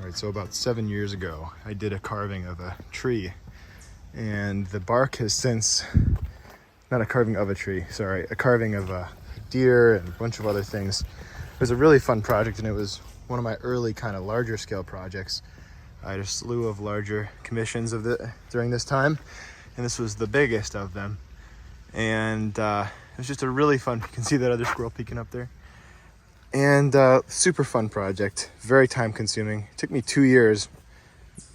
Right, so about 7 years ago, I did a carving of a tree, and the bark has since, not a carving of a tree, sorry, a carving of a deer and a bunch of other things. It was a really fun project, and it was one of my early kind of larger scale projects. I had a slew of larger commissions during this time, and this was the biggest of them. And it was just a really fun, you can see that other squirrel peeking up there. And super fun project, very time consuming. It took me 2 years.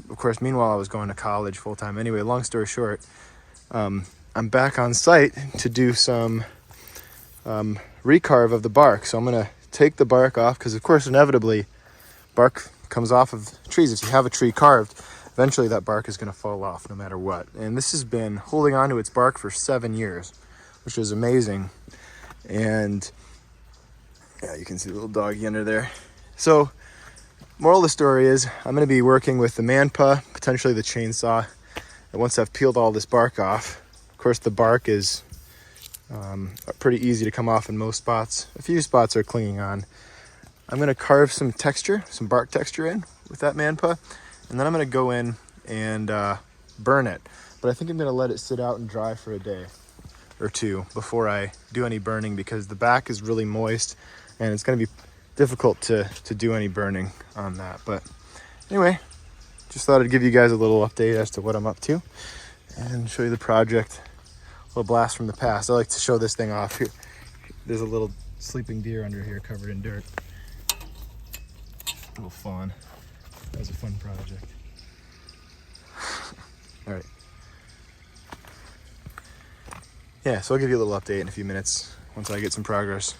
Of course, meanwhile, I was going to college full time. Anyway, long story short, I'm back on site to do some recarve of the bark. So I'm gonna take the bark off because, of course, inevitably, bark comes off of trees. If you have a tree carved, eventually that bark is gonna fall off no matter what. And this has been holding on to its bark for 7 years, which is amazing. And yeah, you can see the little doggy under there. So, moral of the story is I'm going to be working with the Manpa, potentially the chainsaw. And once I've peeled all this bark off, of course the bark is pretty easy to come off in most spots. A few spots are clinging on. I'm going to carve some texture, some bark texture in with that Manpa, and then I'm going to go in and burn it. But I think I'm going to let it sit out and dry for a day or two before I do any burning, because the back is really moist and it's going to be difficult to do any burning on that. But anyway, just thought I'd give you guys a little update as to what I'm up to and show you the project. A little blast from the past. I like to show this thing off here. There's a little sleeping deer under here covered in dirt. A little fawn. That was a fun project. All right. Yeah, so I'll give you a little update in a few minutes once I get some progress.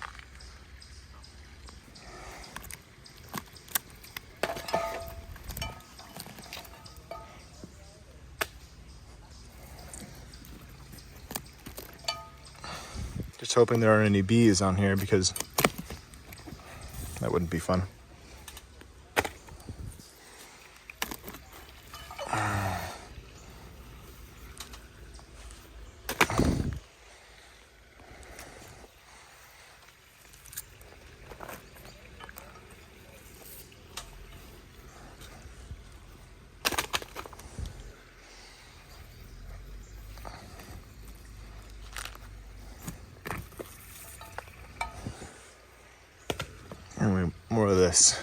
Just hoping there aren't any bees on here, because that wouldn't be fun. Anyway, more of this.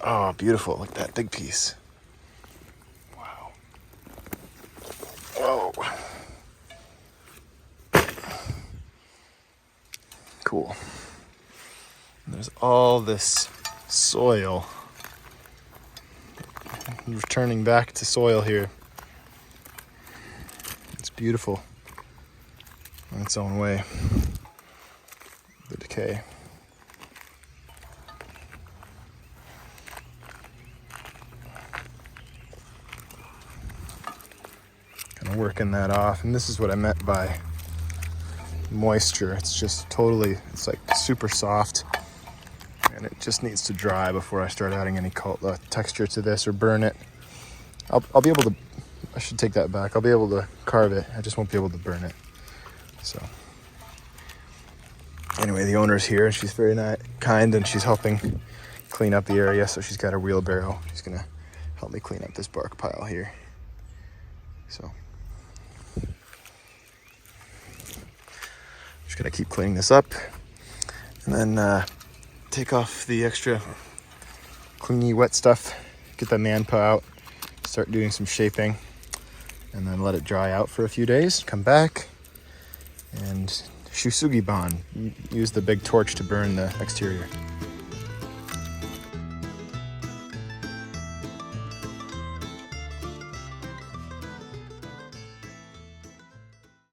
Oh, beautiful. Look at that big piece. Wow. Whoa. Cool. And there's all this soil. Returning back to soil here. It's beautiful in its own way. The decay. Working that off, and this is what I meant by moisture. It's just totally, it's like super soft, and it just needs to dry before I start adding any texture to this or burn it. I'll be able to, I should take that back, I'll be able to carve it, I just won't be able to burn it. So anyway, the owner's here, and she's very kind, and she's helping clean up the area. So she's got her wheelbarrow. She's gonna help me clean up this bark pile here. So just gonna keep cleaning this up, and then take off the extra clingy wet stuff, get the Manpa out, start doing some shaping, and then let it dry out for a few days. Come back and Shusugi ban. Use the big torch to burn the exterior.